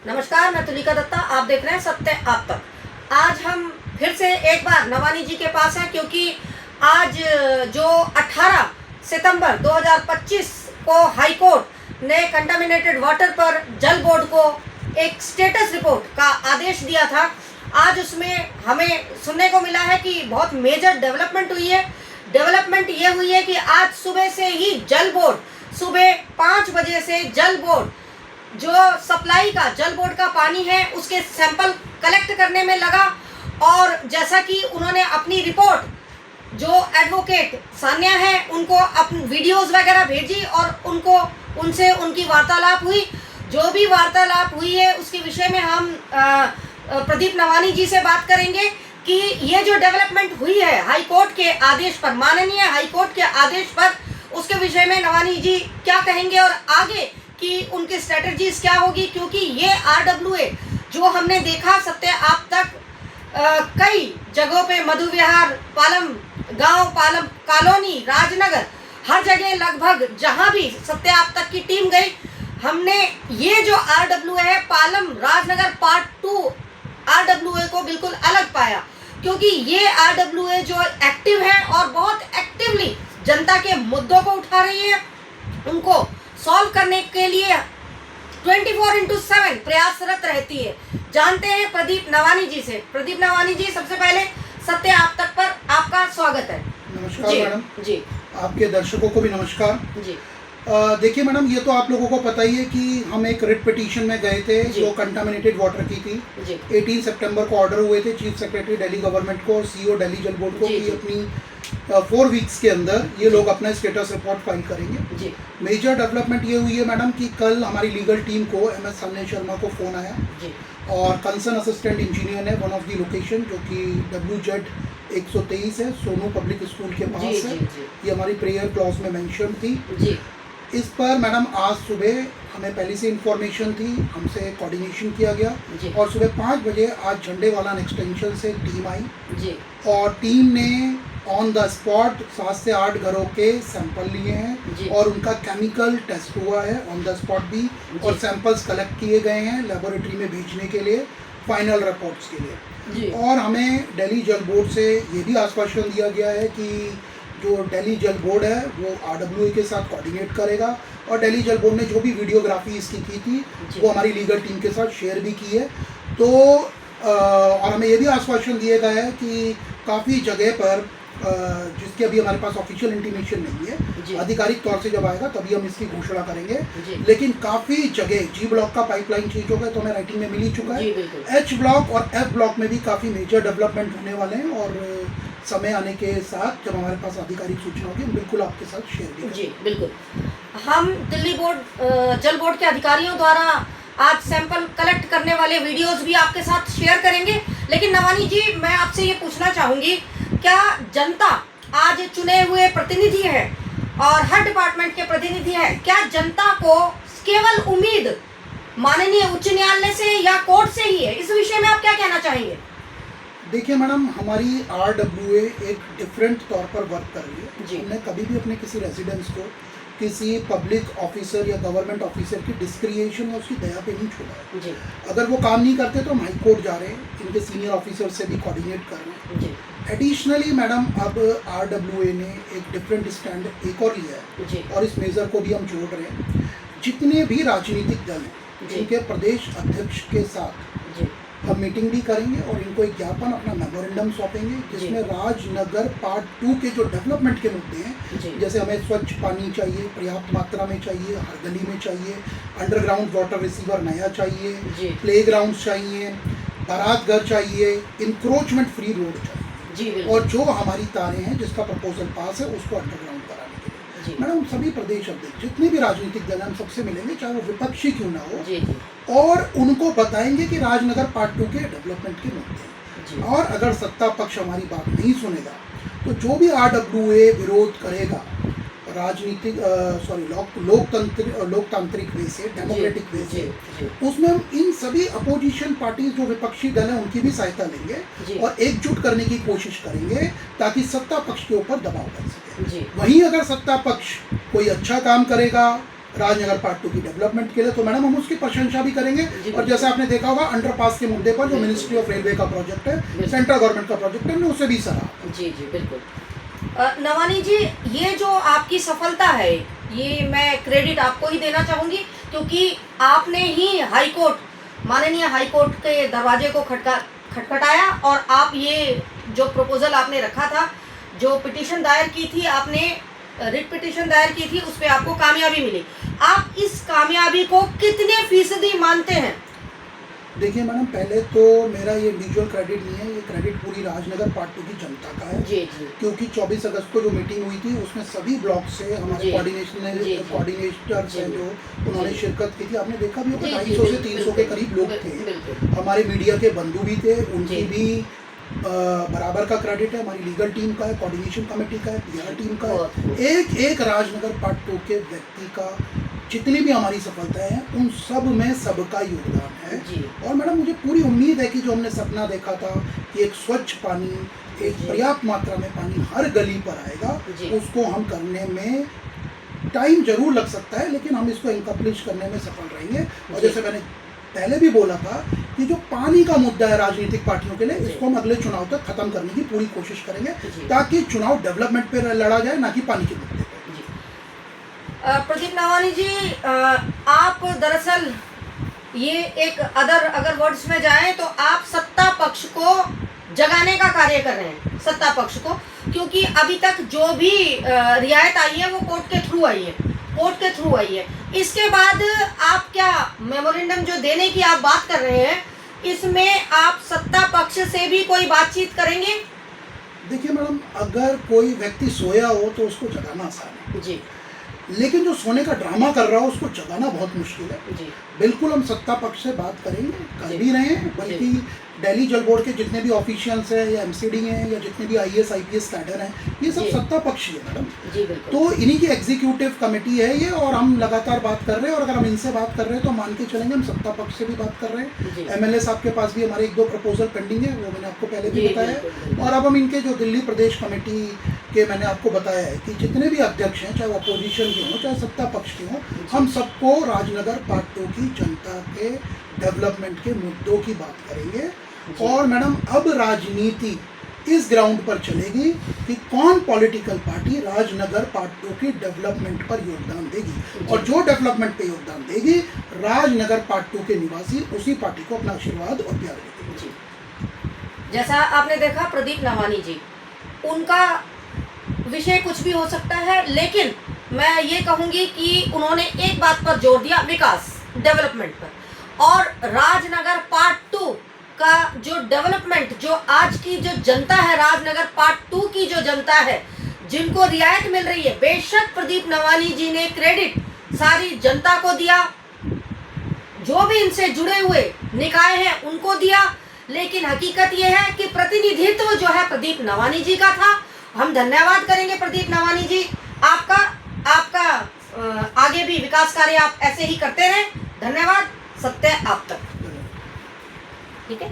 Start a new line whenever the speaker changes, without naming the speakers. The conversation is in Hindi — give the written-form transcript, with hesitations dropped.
नमस्कार, मैं तुलिका दत्ता। आप देख रहे हैं सत्य आप तक। आज हम फिर से एक बार नवानी जी के पास हैं, क्योंकि आज जो 18 सितंबर 2025 को हाई कोर्ट ने कंटामिनेटेड वाटर पर जल बोर्ड को एक स्टेटस रिपोर्ट का आदेश दिया था। आज उसमें हमें सुनने को मिला है कि बहुत मेजर डेवलपमेंट हुई है। डेवलपमेंट ये हुई है कि आज सुबह से ही जल बोर्ड सुबह 5 बजे से जल बोर्ड जो सप्लाई का जल बोर्ड का पानी है उसके सैंपल कलेक्ट करने में लगा। और जैसा कि उन्होंने अपनी रिपोर्ट जो एडवोकेट सान्या है उनको अपनी वीडियोस वगैरह भेजी और उनसे उनकी वार्तालाप हुई। जो भी वार्तालाप हुई है उसके विषय में हम प्रदीप नवानी जी से बात करेंगे कि ये जो डेवलपमेंट हुई है हाई कोर्ट के आदेश पर, माननीय हाई कोर्ट के आदेश पर, उसके विषय में नवानी जी क्या कहेंगे और आगे कि उनकी स्ट्रेटजीज क्या होगी। क्योंकि ये RWA जो हमने देखा सत्य आप तक कई जगहों पे, मधु विहार, पालम गांव, पालम कॉलोनी, राजनगर, हर जगह लगभग जहां भी सत्य आप तक की टीम गई, हमने ये जो RWA है पालम राजनगर पार्ट 2 RWA को बिल्कुल अलग पाया। क्योंकि ये RWA जो एक्टिव है और बहुत एक्टिवली जनता के मुद्दों को उठा रही है, उनको सॉल्व करने के लिए 24/7 प्रयासरत रहती है। जानते हैं प्रदीप नवानी जी से। प्रदीप नवानी जी, सबसे पहले सत्य आप तक पर आपका स्वागत है।
नमस्कार मैडम
जी,
आपके दर्शकों को भी नमस्कार
जी।
देखिए मैडम, ये तो आप लोगों को पता ही है कि हम एक रिट पिटीशन में गए थे जो कंटामिनेटेड वाटर की थी। 18 सितंबर को ऑर्डर हुए थे चीफ सेक्रेटरी दिल्ली गवर्नमेंट को, CEO दिल्ली जल बोर्ड को कि अपनी 4 वीक्स के अंदर ये लोग अपना स्टेटस रिपोर्ट फाइल करेंगे। मेजर डेवलपमेंट ये हुई है मैडम कि कल हमारी लीगल टीम को MS सान्या शर्मा को फ़ोन आया और कंसर्न असिस्टेंट इंजीनियर है वन ऑफ दी लोकेशन जो कि WZ 123 है, सोनू पब्लिक स्कूल के पास है। ये हमारी प्रेयर क्लॉज में मेंशन थी। इस पर मैडम आज सुबह हमें पहले से इंफॉर्मेशन थी, हमसे कोऑर्डिनेशन किया गया और सुबह 5 बजे आज झंडेवाला एक्सटेंशन से टीम आई और टीम ने ऑन द स्पॉट 7 से 8 घरों के सैंपल लिए हैं और उनका केमिकल टेस्ट हुआ है ऑन द स्पॉट भी, और सैंपल्स कलेक्ट किए गए हैं लेबोरेटरी में भेजने के लिए फाइनल रिपोर्ट्स के लिए। और हमें दिल्ली जल बोर्ड से ये भी आश्वासन दिया गया है कि जो दिल्ली जल बोर्ड है वो RWA के साथ कोऑर्डिनेट करेगा और दिल्ली जल बोर्ड ने जो भी वीडियोग्राफी इसकी की थी वो हमारी लीगल टीम के साथ शेयर भी की है। तो और हमें ये भी आश्वासन दिया गया है कि काफ़ी जगह पर जिसकी अभी हमारे पास ऑफिशियल इंटीमेशन नहीं है, आधिकारिक तौर से जब आएगा तभी हम इसकी घोषणा करेंगे, लेकिन काफ़ी जगह G ब्लॉक का पाइपलाइन चेंज हो गया तो हमें राइटिंग में मिल ही चुका है। H ब्लॉक और F ब्लॉक में भी काफ़ी मेजर डेवलपमेंट होने वाले हैं और समय आने के साथ जब हमारे पास आधिकारिक सूचना होगी हम बिल्कुल आपके साथ शेयर करेंगे।
जी बिल्कुल। हम दिल्ली बोर्ड जल बोर्ड के अधिकारियों द्वारा आज सैंपल कलेक्ट करने वाले वीडियोस भी आपके साथ शेयर करेंगे। लेकिन नवानी जी, मैं आपसे ये पूछना चाहूँगी, क्या जनता आज चुने हुए प्रतिनिधि है और हर डिपार्टमेंट के प्रतिनिधि है, क्या जनता को केवल उम्मीद माननीय उच्च न्यायालय से या कोर्ट से ही है? इस विषय में आप क्या कहना चाहेंगे?
देखिए मैडम, हमारी RWA एक डिफरेंट तौर पर वर्क कर रही है। हमने कभी भी अपने किसी रेजिडेंस को किसी पब्लिक ऑफिसर या गवर्नमेंट ऑफिसर की डिस्क्रिएशन या उसकी दया पे नहीं छोड़ा है। अगर वो काम नहीं करते तो हम हाई कोर्ट जा रहे हैं, इनके सीनियर ऑफिसर से भी कोऑर्डिनेट कर रहे हैं। एडिशनली मैडम, अब RWA ने एक डिफरेंट स्टैंड एक और लिया है और इस मेजर को भी हम जोड़ रहे हैं। जितने भी राजनीतिक दल हैं जिनके प्रदेश अध्यक्ष के साथ हम मीटिंग भी करेंगे और इनको एक ज्ञापन, अपना मेमोरेंडम सौंपेंगे जिसमें राजनगर पार्ट 2 के जो डेवलपमेंट के मुद्दे हैं, जैसे हमें स्वच्छ पानी चाहिए, पर्याप्त मात्रा में चाहिए, हर गली में चाहिए, अंडरग्राउंड वाटर रिसीवर नया चाहिए, प्लेग्राउंड चाहिए, बारात घर चाहिए, इंक्रोचमेंट फ्री रोड चाहिए और जो हमारी तारें हैं जिसका प्रपोजल पास है उसको अंडरग्राउंड कराने के लिए मैडम सभी प्रदेश अध्यक्ष जितने भी राजनीतिक दल हम सबसे मिलेंगे, चाहे वो विपक्षी क्यों ना हो, और उनको बताएंगे कि राजनगर पार्ट 2 के डेवलपमेंट के मुद्दे हैं। और अगर सत्ता पक्ष हमारी बात नहीं सुनेगा तो जो भी RWA विरोध करेगा राजनीतिक लोकतांत्रिक वे से, डेमोक्रेटिक वे से, उसमें हम इन सभी अपोजिशन पार्टीज जो विपक्षी दल हैं उनकी भी सहायता लेंगे और एकजुट करने की कोशिश करेंगे ताकि सत्ता पक्ष के ऊपर दबाव बन सके। वहीं अगर सत्ता पक्ष कोई अच्छा काम करेगा, राजनगर पार्ट 2 की डेवलपमेंट के लिए, तो मैडम हम उसकी प्रशंसा भी करेंगे। और जैसे आपने देखा होगा अंडरपास के मुद्दे पर जो मिनिस्ट्री ऑफ रेलवे का प्रोजेक्ट है, सेंट्रल गवर्नमेंट का प्रोजेक्ट है, हमने उसे भी सराहा।
जी जी बिल्कुल। नवानी जी, ये जो आपकी सफलता है, ये मैं क्रेडिट आपको ही देना चाहूँगी, क्योंकि आपने ही माननीय हाई कोर्ट के दरवाजे को खटखटाया और आप ये जो प्रपोजल आपने रखा था, जो पिटीशन दायर की थी आपने, रिट पिटीशन दायर की थी, उस पर आपको कामयाबी मिली। आप इस कामयाबी को कितने फीसदी मानते हैं?
देखिए मैडम, पहले तो मेरा ये इंडिविजुअल क्रेडिट नहीं है, ये क्रेडिट पूरी राजनगर पार्ट 2 की जनता का है।
जी जी।
क्योंकि 24 अगस्त को जो मीटिंग हुई थी उसमें सभी ब्लॉक से हमारे कोऑर्डिनेटर्स हैं जो उन्होंने शिरकत की थी। आपने देखा भी होगा 250 से 300 के करीब लोग थे। हमारे मीडिया के बंधु भी थे, उनकी भी बराबर का क्रेडिट है। हमारी लीगल टीम का है, कोऑर्डिनेशन कमेटी का है, पीआर टीम का है, एक राजनगर पार्ट 2 के व्यक्ति का। जितनी भी हमारी सफलताएं हैं उन सब में सबका योगदान है। और मैडम मुझे पूरी उम्मीद है कि जो हमने सपना देखा था कि एक स्वच्छ पानी, एक पर्याप्त मात्रा में पानी हर गली पर आएगा, उसको हम करने में टाइम जरूर लग सकता है, लेकिन हम इसको इंकम्प्लिश करने में सफल रहेंगे। और जैसे मैंने पहले भी बोला था कि जो पानी का मुद्दा है राजनीतिक पार्टियों के लिए, इसको हम अगले चुनाव तक खत्म करने की पूरी कोशिश करेंगे, ताकि चुनाव डेवलपमेंट पे लड़ा जाए, ना कि पानी के मुद्दे पे।
प्रदीप नवानी जी, आप दरअसल ये एक अगर वर्ड्स में जाएं तो आप सत्ता पक्ष को जगाने का कार्य कर रहे हैं, सत्ता पक्ष को, क्योंकि अभी तक जो भी रियायत आई है वो कोर्ट के थ्रू आई है। इसके बाद आप क्या मेमोरेंडम जो देने की आप बात कर रहे हैं, इसमें आप सत्ता पक्ष से भी कोई बातचीत करेंगे?
देखिए मैडम, अगर कोई व्यक्ति सोया हो तो उसको जगाना आसान है जी, लेकिन जो सोने का ड्रामा कर रहा हो उसको जगाना बहुत मुश्किल है जी। बिल्कुल हम सत्ता पक्ष से बात करेंगे, कर भी रहे हैं, बल्कि दिल्ली जल बोर्ड के जितने भी ऑफिशियल्स हैं या एमसीडी हैं या जितने भी आईएएस आईपीएस कैडर हैं, ये सब सत्ता पक्ष ही है मैडम जी। तो इन्हीं की एग्जीक्यूटिव कमेटी है ये, और हम लगातार बात कर रहे हैं। और अगर हम इनसे बात कर रहे हैं तो मान के चलेंगे हम सत्ता पक्ष से भी बात कर रहे हैं। एमएलए साहब के पास भी हमारे 1-2 प्रपोजल पेंडिंग है, वो मैंने आपको पहले भी बताया है। और अब हम इनके जो दिल्ली प्रदेश कमेटी के, मैंने आपको बताया है कि जितने भी अध्यक्ष हैं, चाहे वो अपोजिशन के हों चाहे सत्ता पक्ष के हों, हम सबको राजनगर पार्ट 2 की जनता के डेवलपमेंट के मुद्दों की बात करेंगे। और मैडम अब राजनीति इस ग्राउंड पर चलेगी कि कौन पॉलिटिकल पार्टी राजनगर पार्ट 2 की डेवलपमेंट पर योगदान देगी, और जो डेवलपमेंट पे योगदान देगी, राजनगर पार्ट 2 के निवासी उसी पार्टी को अपना आशीर्वाद और प्यार देंगे।
जैसा आपने देखा प्रदीप नवानी जी, उनका विषय कुछ भी हो सकता है, लेकिन मैं ये कहूँगी कि उन्होंने एक बात पर जोर दिया, विकास, डेवलपमेंट पर। और राजनगर पार्ट 2 का जो डेवलपमेंट, जो आज की जो जनता है, राजनगर पार्ट 2 की जो जनता है, जिनको रियायत मिल रही है, बेशक प्रदीप नवानी जी ने क्रेडिट सारी जनता को दिया, जो भी इनसे जुड़े हुए निकाय हैं उनको दिया, लेकिन हकीकत यह है कि प्रतिनिधित्व जो है प्रदीप नवानी जी का था। हम धन्यवाद करेंगे प्रदीप नवानी जी, आपका आगे भी विकास कार्य आप ऐसे ही करते रहें। धन्यवाद। सत्य आप तक। ठीक है।